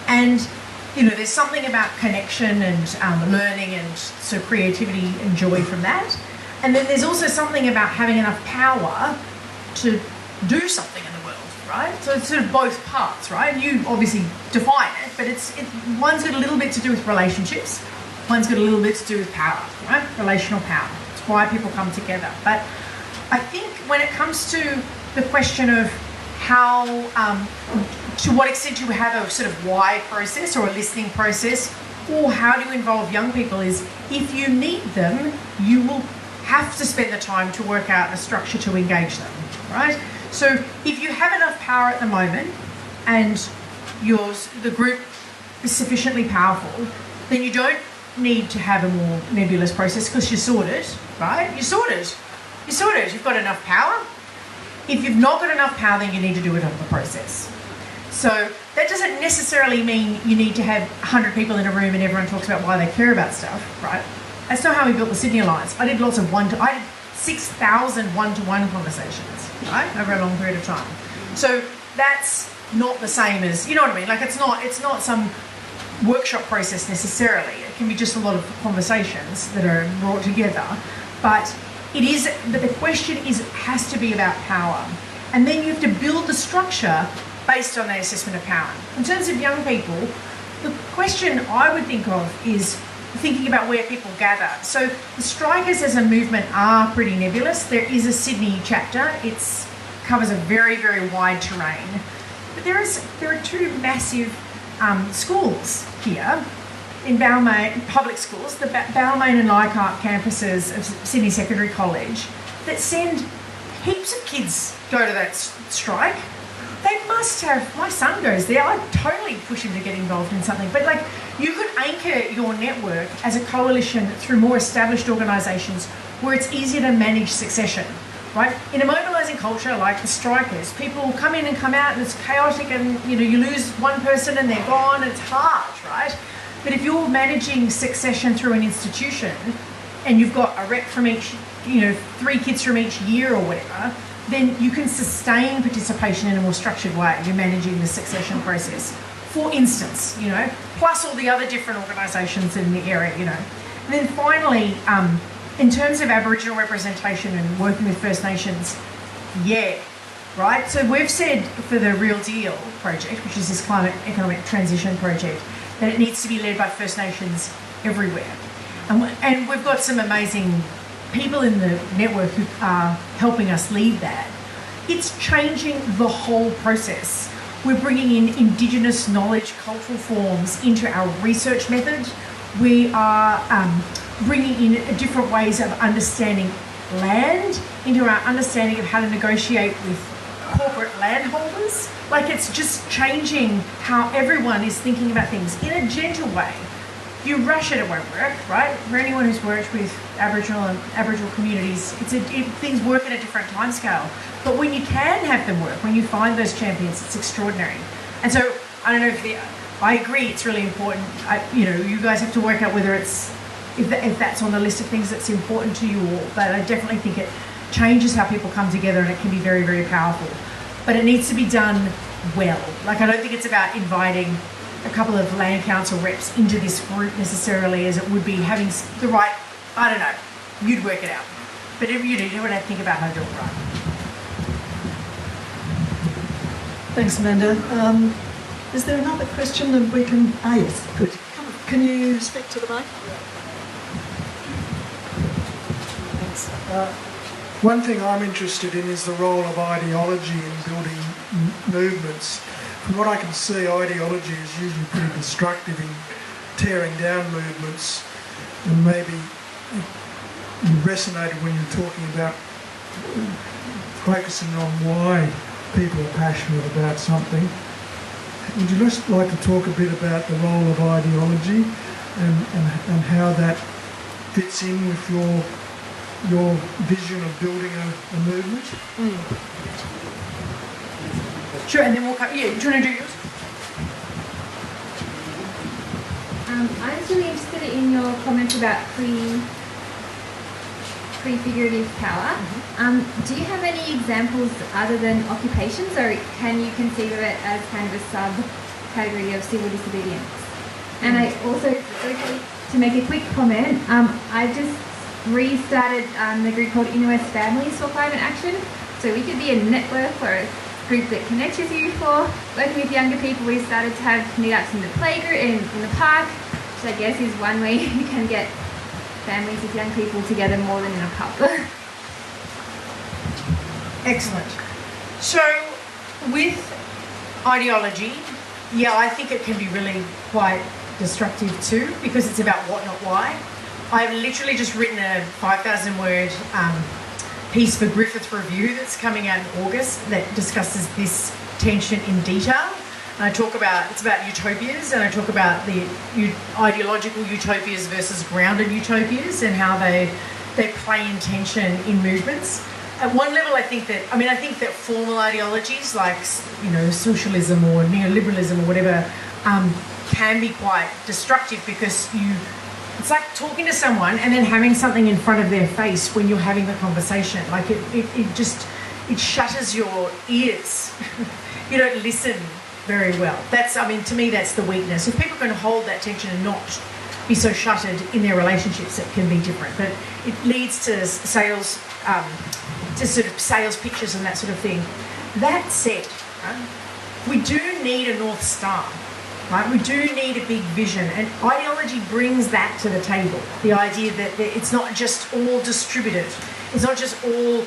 And you know, there's something about connection and learning and so creativity and joy from that. And then there's also something about having enough power to do something in the world, right? So it's sort of both parts, right? And you obviously define it, but one's got a little bit to do with relationships, one's got a little bit to do with power, right? Relational power. It's why people come together. But I think when it comes to the question of how, to what extent you have a sort of why process or a listening process, or how do you involve young people, is if you need them, you will have to spend the time to work out a structure to engage them, right? So if you have enough power at the moment and the group is sufficiently powerful, then you don't need to have a more nebulous process because you're sorted, right? You're sorted. You've got enough power. If you've not got enough power, then you need to do another process. So that doesn't necessarily mean you need to have 100 people in a room and everyone talks about why they care about stuff, right? That's not how we built the Sydney Alliance. I did 6,000 one-to-one conversations, right, over a long period of time. So that's not the same as, you know what I mean? Like it's not some workshop process necessarily. It can be just a lot of conversations that are brought together, but the question has to be about power. And then you have to build the structure based on that assessment of power. In terms of young people, the question I would think of is thinking about where people gather. So the strikers as a movement are pretty nebulous. There is a Sydney chapter. It covers a very, very wide terrain. But there are two massive schools here in Balmain, public schools, the Balmain and Leichhardt campuses of Sydney Secondary College, that send heaps of kids go to that strike. They must have, my son goes there, I'd totally push him to get involved in something. But like, you could anchor your network as a coalition through more established organisations where it's easier to manage succession, right? In a mobilising culture like the strikers, people come in and come out and it's chaotic and, you know, you lose one person and they're gone and it's hard, right? But if you're managing succession through an institution and you've got a rep from each, 3 kids from each year or whatever, then you can sustain participation in a more structured way. You're managing the succession process. For instance, plus all the other different organisations in the area, And then finally, in terms of Aboriginal representation and working with First Nations, right? So we've said for the Real Deal project, which is this climate economic transition project, that it needs to be led by First Nations everywhere. And we've got some amazing people in the network who are helping us lead that. It's changing the whole process. We're bringing in Indigenous knowledge, cultural forms into our research method. We are bringing in different ways of understanding land into our understanding of how to negotiate with corporate landholders. Like, it's just changing how everyone is thinking about things in a gentle way. you rush it won't work, right? For anyone who's worked with Aboriginal communities, things work at a different timescale. But when you can have them work, when you find those champions, it's extraordinary. And so I don't know I agree it's really important. You guys have to work out whether if that's on the list of things that's important to you all. But I definitely think it changes how people come together, and it can be very, very powerful. But it needs to be done well. Like, I don't think it's about inviting a couple of land council reps into this group necessarily, as it would be having the right, I don't know, you'd work it out. But you would have to think about how to do it right. Thanks, Amanda. Is there another question that we can... yes, good. Can you speak to the mic? Thanks. One thing I'm interested in is the role of ideology in building movements. From what I can see, ideology is usually pretty destructive in tearing down movements, and maybe you resonated when you're talking about focusing on why people are passionate about something. Would you just like to talk a bit about the role of ideology and how that fits in with your vision of building a movement? Sure, and then we'll come. Yeah, do you want to do yours? I'm just really interested in your comments about prefigurative power. Do you have any examples other than occupations, or can you conceive of it as kind of a subcategory of civil disobedience? And I also, to make a quick comment, I just restarted the group called Inner West Families for Climate Action. So we could be a network or a group that connects with you for working with younger people. We started to have meetups in the playground, in the park, which I guess is one way you can get families with young people together more than in a pub. Excellent. So, with ideology, yeah, I think it can be really quite destructive too, because it's about what, not why. I've literally just written a 5,000-word piece for Griffith Review that's coming out in August that discusses this tension in detail. And it's about utopias, and I talk about the ideological utopias versus grounded utopias and how they play in tension in movements. At one level, I think that formal ideologies like, socialism or neoliberalism or whatever can be quite destructive, because it's like talking to someone and then having something in front of their face when you're having the conversation. Like it shatters your ears. You don't listen very well. To me, that's the weakness. If people can hold that tension and not be so shuttered in their relationships, it can be different. But it leads to sales, to sort of sales pitches and that sort of thing. That said, right, we do need a North Star. Right? We do need a big vision, and ideology brings that to the table. The idea that it's not just all distributed, it's not just all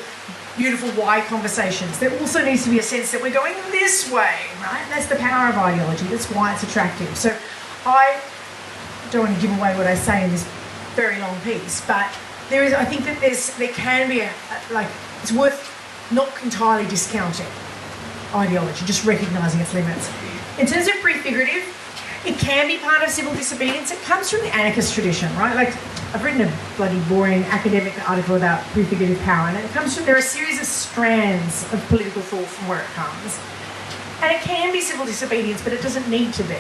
beautiful why conversations. There also needs to be a sense that we're going this way, right? That's the power of ideology. That's why it's attractive. So I don't want to give away what I say in this very long piece, but I think that there can be it's worth not entirely discounting ideology, just recognising its limits. In terms of prefigurative, it can be part of civil disobedience. It comes from the anarchist tradition, right? Like, I've written a bloody boring academic article about prefigurative power, and there are a series of strands of political thought from where it comes. And it can be civil disobedience, but it doesn't need to be.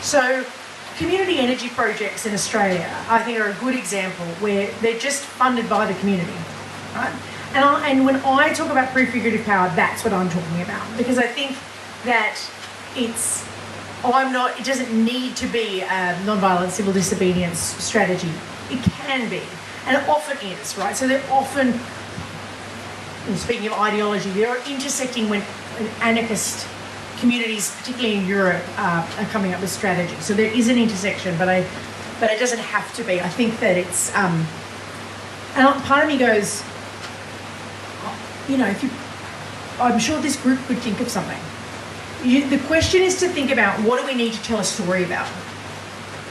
So, community energy projects in Australia, I think, are a good example where they're just funded by the community, right? And when I talk about prefigurative power, that's what I'm talking about, because I think that it doesn't need to be a non-violent civil disobedience strategy. It can be, and it often is, right? So they're often, speaking of ideology, they are intersecting when anarchist communities, particularly in Europe, are coming up with strategy. So there is an intersection, but it doesn't have to be. I think that it's, and part of me goes, I'm sure this group could think of something. The question is to think about, what do we need to tell a story about?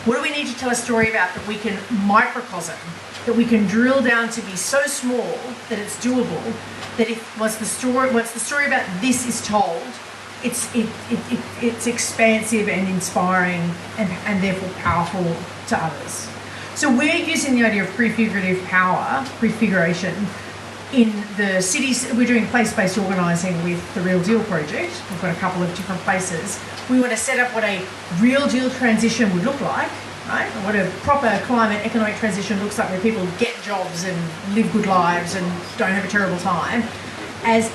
What do we need to tell a story about that we can microcosm, that we can drill down to be so small that it's doable, that once the story about this is told, it's expansive and inspiring and therefore powerful to others. So we're using the idea of prefigurative power, prefiguration, in the cities. We're doing place-based organising with the Real Deal project. We've got a couple of different places. We want to set up what a real deal transition would look like, right? What a proper climate economic transition looks like, where people get jobs and live good lives and don't have a terrible time, as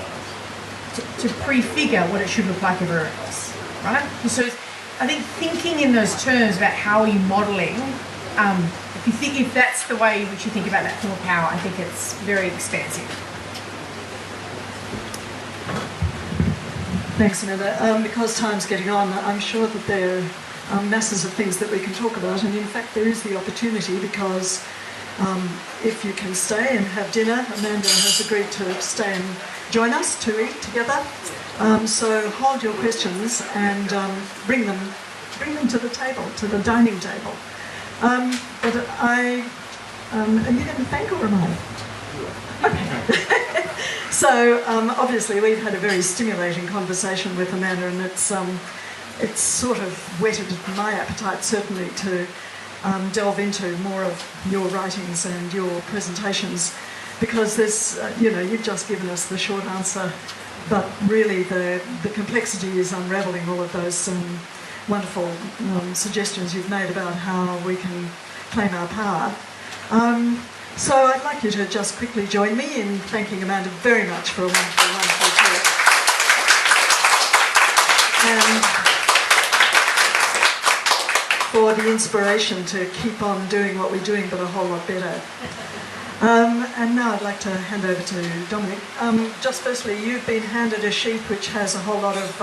to prefigure what it should look like everywhere else, right? So I think thinking in those terms about how are you modelling, if that's the way in which you think about that form of power, I think it's very expansive. Thanks, Amanda. Because time's getting on, I'm sure that there are masses of things that we can talk about, and in fact there is the opportunity, because if you can stay and have dinner, Amanda has agreed to stay and join us to eat together. So hold your questions and bring them to the table, to the dining table. But are you going to thank, or am I? Okay. So obviously we've had a very stimulating conversation with Amanda, and it's sort of whetted my appetite certainly to delve into more of your writings and your presentations, because there's, you've just given us the short answer, but really the complexity is unravelling all of those wonderful suggestions you've made about how we can claim our power. So I'd like you to just quickly join me in thanking Amanda very much for a wonderful, wonderful talk. And for the inspiration to keep on doing what we're doing, but a whole lot better. And now I'd like to hand over to Dominic. Just firstly, you've been handed a sheet which has a whole lot of